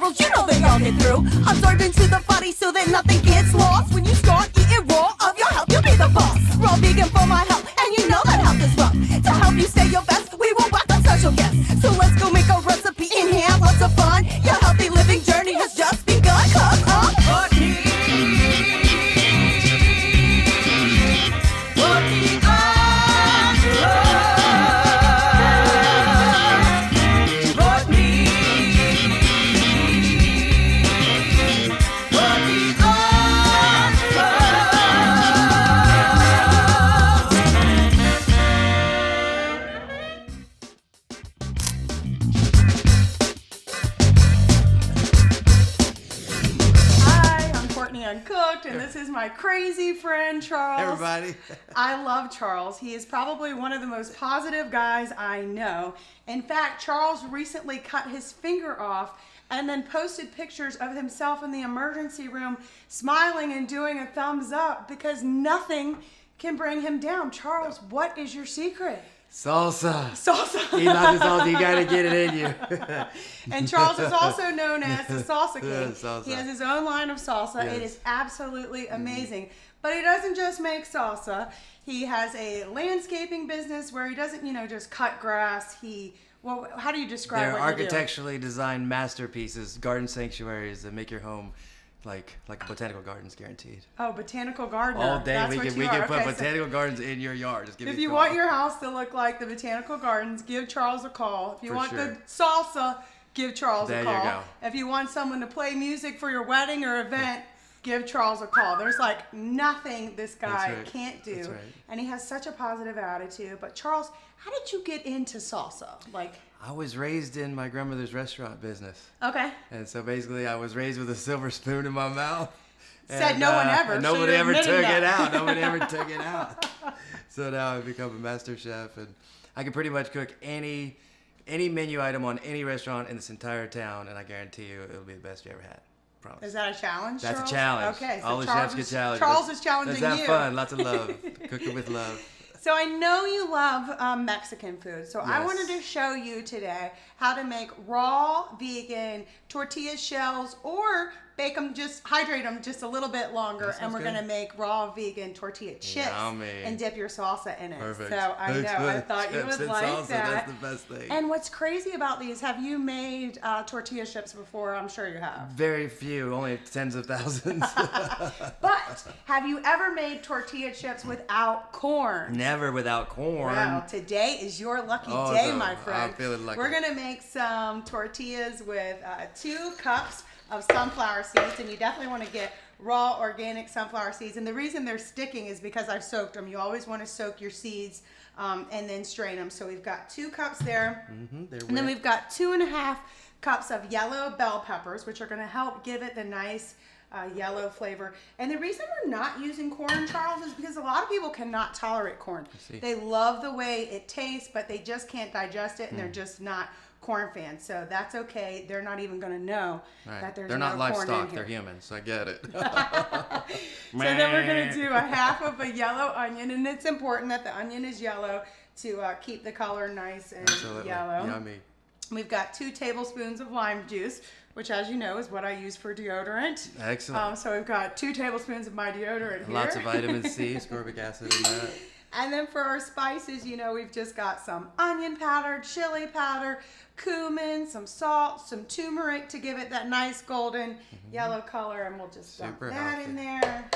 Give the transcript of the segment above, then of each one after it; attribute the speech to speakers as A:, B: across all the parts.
A: rules, you know they all get through. Absorb into the body so that nothing gets lost. When you start eating raw of your health, you'll be the boss. Raw vegan for my health, and you know that health is rough. To help you stay your best, we will welcome special guests. So let's go make a recipe and have lots of fun. Your healthy living journey has just begun. Cause Courtney Uncooked, and this is my crazy friend Charles.
B: Hey everybody.
A: I love Charles. He is probably one of the most positive guys I know. In fact, Charles recently cut his finger off and then posted pictures of himself in the emergency room smiling and doing a thumbs up because nothing can bring him down. Charles, what is your secret?
B: Salsa.
A: Salsa.
B: Eat lots of salsa, you gotta get it in you.
A: And Charles is also known as the Salsa King.
B: Yeah, salsa.
A: He has his own line of salsa.
B: Yes.
A: It is absolutely amazing. But he doesn't just make salsa. He has a landscaping business where he doesn't, just cut grass. How do you describe
B: They're
A: what
B: architecturally designed masterpieces, garden sanctuaries that make your home like a botanical gardens, guaranteed.
A: Oh, botanical gardener.
B: All day
A: That's
B: we
A: what
B: can
A: you are.
B: put
A: Okay,
B: botanical gardens in your yard. Just give
A: if
B: me a
A: you
B: call.
A: want your house to look like the botanical gardens, give Charles a call. If you
B: For
A: want
B: sure.
A: the salsa, give Charles
B: There
A: a
B: you
A: call.
B: go.
A: If you want someone to play music for your wedding or event, give Charles a call. There's like nothing this guy
B: That's right.
A: can't do.
B: That's right.
A: And he has such a positive attitude. But Charles, how did you get into salsa?
B: I was raised in my grandmother's restaurant business.
A: Okay.
B: And so basically I was raised with a silver spoon in my mouth.
A: Said no one ever.
B: And
A: So
B: nobody
A: you're
B: ever
A: admitting
B: took
A: that.
B: it out. Nobody ever took it out. So now I've become a master chef, and I can pretty much cook any menu item on any restaurant in this entire town, and I guarantee you it'll be the best you ever had. Promise.
A: Is that a challenge,
B: That's
A: Charles?
B: a challenge.
A: Okay. So
B: All the
A: Charles
B: chefs get challenged.
A: Charles is challenging
B: Let's have
A: you.
B: fun. Lots of love. Cooking with love.
A: So I know you love Mexican food. So I
B: Yes.
A: wanted to show you today how to make raw vegan tortilla shells or bake them, hydrate them just a little bit longer.
B: That
A: And we're
B: sounds
A: going to make raw vegan tortilla chips
B: Yummy.
A: and dip your salsa in it.
B: Perfect.
A: So I know, I thought you
B: Chips
A: would
B: and
A: like
B: salsa,
A: that.
B: That's the best thing.
A: And what's crazy about these, have you made tortilla chips before? I'm sure you have.
B: Very few, only tens of thousands.
A: But have you ever made tortilla chips without corn?
B: Never without corn.
A: Well, today is your lucky
B: Oh,
A: day,
B: so
A: my friend.
B: I'm feeling lucky.
A: We're going to make some tortillas with 2 cups of sunflower seeds, and you definitely want to get raw organic sunflower seeds. And the reason they're sticking is because I've soaked them. You always want to soak your seeds and then strain them. So we've got 2 cups there. And then we've got 2.5 cups of yellow bell peppers, which are going to help give it the nice yellow flavor. And the reason we're not using corn, Charles, is because a lot of people cannot tolerate corn. They love the way it tastes, but they just can't digest it, and they're just not corn fans. So that's okay. They're not even going to know that there's
B: They're
A: no
B: not
A: corn
B: livestock,
A: in here.
B: they're humans. I get it.
A: So then we're going to do 1/2 of a yellow onion, and it's important that the onion is yellow to keep the color nice and
B: Absolutely.
A: yellow.
B: Yummy.
A: We've got 2 tablespoons of lime juice, which, as you know, is what I use for deodorant.
B: Excellent.
A: So we've got 2 tablespoons of my deodorant here.
B: Lots of vitamin C, ascorbic acid in that.
A: And then for our spices, we've just got some onion powder, chili powder, cumin, some salt, some turmeric to give it that nice golden yellow color, and we'll just dump
B: Super
A: that in
B: healthy.
A: there.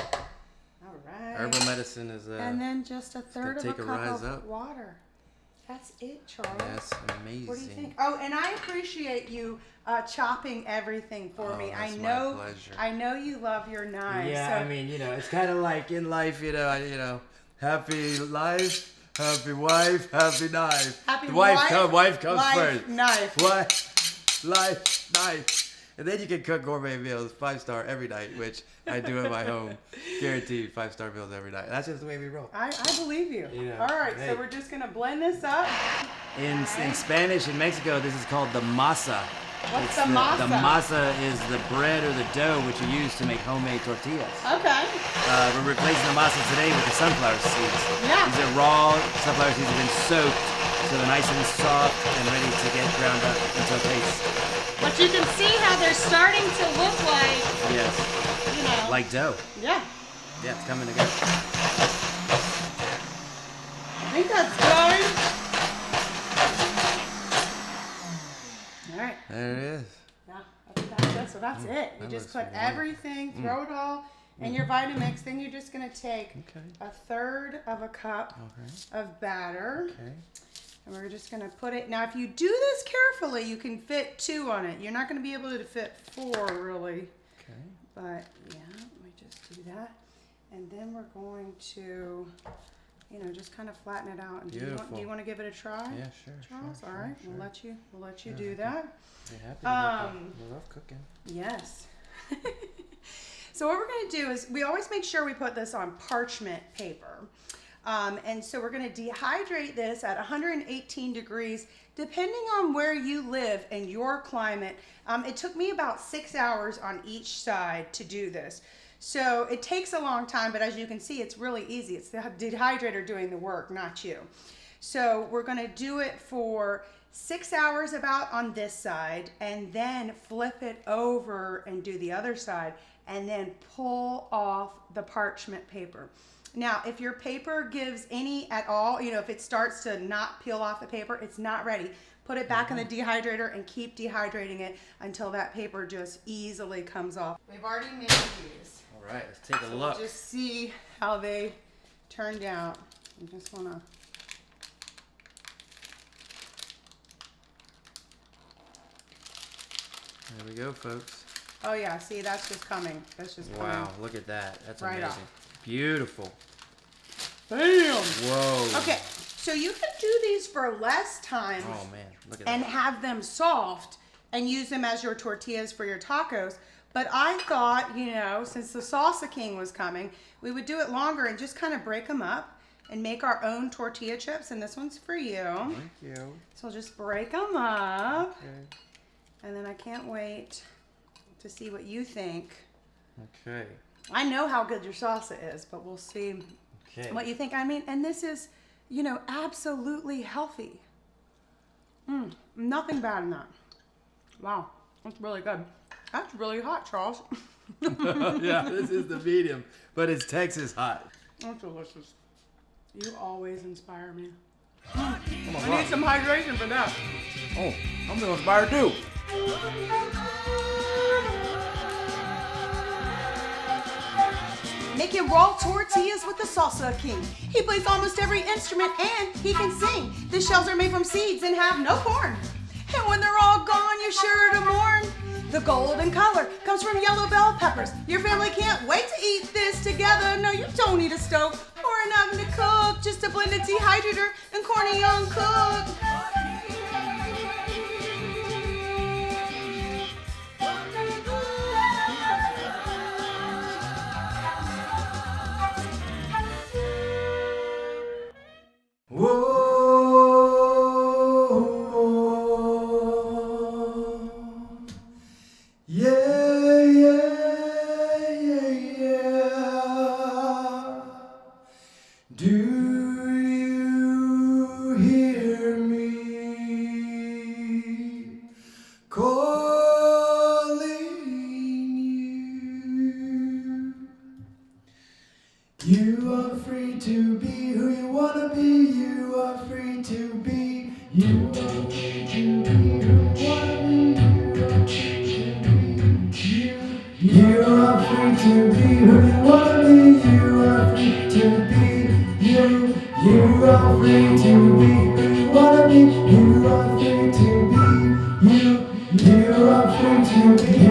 A: All right.
B: Herbal medicine is
A: And then just 1/3 of a
B: take a
A: cup
B: rise
A: of
B: up.
A: water. That's it, Charles.
B: Yes, amazing.
A: What do you think? Oh, and I appreciate you chopping everything for me.
B: That's
A: I
B: my pleasure.
A: I know you love your knives.
B: Yeah,
A: so
B: I mean, it's kind of like in life, happy life, happy wife, happy knife.
A: Happy
B: the
A: wife
B: comes
A: life,
B: first.
A: Knife.
B: Wife, life, knife. And then you can cook gourmet meals, 5-star every night, which I do at my home. Guaranteed 5-star meals every night. That's just the way we roll.
A: I believe you.
B: Yeah.
A: All right,
B: Hey.
A: so we're just going to blend this up.
B: In Spanish, in Mexico, this is called the masa.
A: What's the masa?
B: The masa is the bread or the dough which you use to make homemade tortillas.
A: Okay.
B: We're replacing the masa today with the sunflower seeds.
A: Yeah.
B: These are raw sunflower seeds that have been soaked, so they're nice and soft and ready to get ground up into a paste.
A: But you can see how they're they're starting to look like,
B: Yes.
A: you know.
B: Like dough.
A: Yeah.
B: Yeah, it's coming together.
A: I think that's going. All right.
B: There it is.
A: Yeah, I think that's it. So that's it. You
B: That
A: just
B: looks
A: put
B: wonderful.
A: everything, throw it all in your Vitamix. Then you're just going to take
B: Okay.
A: 1/3 of a cup
B: Okay.
A: of batter.
B: Okay.
A: And we're just going to put it. Now, if you do this carefully, you can fit 2 on it. You're not going to be able to fit 4, really.
B: Okay.
A: But, yeah, let me just do that. And then we're going to, you know, just kind of flatten it out. And do
B: Beautiful.
A: you want to give it a try?
B: Yeah, sure.
A: Charles?
B: Sure,
A: All right,
B: sure,
A: we'll
B: sure.
A: let you do that.
B: You're happy to help. We love cooking.
A: Yes. So what we're going to do is we always make sure we put this on parchment paper. And so we're going to dehydrate this at 118 degrees, depending on where you live and your climate. It took me about 6 hours on each side to do this. So it takes a long time, but as you can see, it's really easy. It's the dehydrator doing the work, not you. So we're going to do it for 6 hours about on this side, and then flip it over and do the other side, and then pull off the parchment paper. Now, if your paper gives any at all, you know, if it starts to not peel off the paper, it's not ready. Put it back in the dehydrator and keep dehydrating it until that paper just easily comes off. We've already made these.
B: All right, let's take a
A: So
B: look.
A: we'll just see how they turned out. I just want to.
B: There we go, folks.
A: Oh yeah, see, that's just coming. That's just coming.
B: Wow, look at that. That's
A: Right
B: amazing.
A: off.
B: Beautiful.
A: Bam!
B: Whoa.
A: Okay, so you can do these for less time
B: Oh man, look at
A: and
B: that.
A: have them soft and use them as your tortillas for your tacos. But I thought, you know, since the Salsa King was coming, we would do it longer and just kind of break them up and make our own tortilla chips. And this one's for you.
B: Thank you.
A: So I'll just break them up.
B: Okay.
A: And then I can't wait to see what you think.
B: Okay.
A: I know how good your salsa is, but we'll see
B: Okay.
A: what you think. I mean, and this is, you know, absolutely healthy. Nothing bad in that. Wow, that's really good. That's really hot, Charles.
B: Yeah, this is the medium, but it's Texas hot.
A: That's delicious. You always inspire me.
B: Come on,
A: I need some hydration for that.
B: Oh, I'm feeling inspired too.
A: Making raw tortillas with the Salsa King. He plays almost every instrument and he can sing. The shells are made from seeds and have no corn. And when they're all gone, you're sure to mourn. The golden color comes from yellow bell peppers. Your family can't wait to eat this together. No, you don't need a stove or an oven to cook. Just a blended dehydrator and Courtney Uncooked.
B: Whoa. Yeah, yeah, yeah, yeah. Do you hear me calling you? You are free to be who you wanna be. You are free to be. You are free to be who you wanna be. You are free to be who you wanna be. You are free to be you. You are free to be who you wanna be. You are free to be you. You are free to be.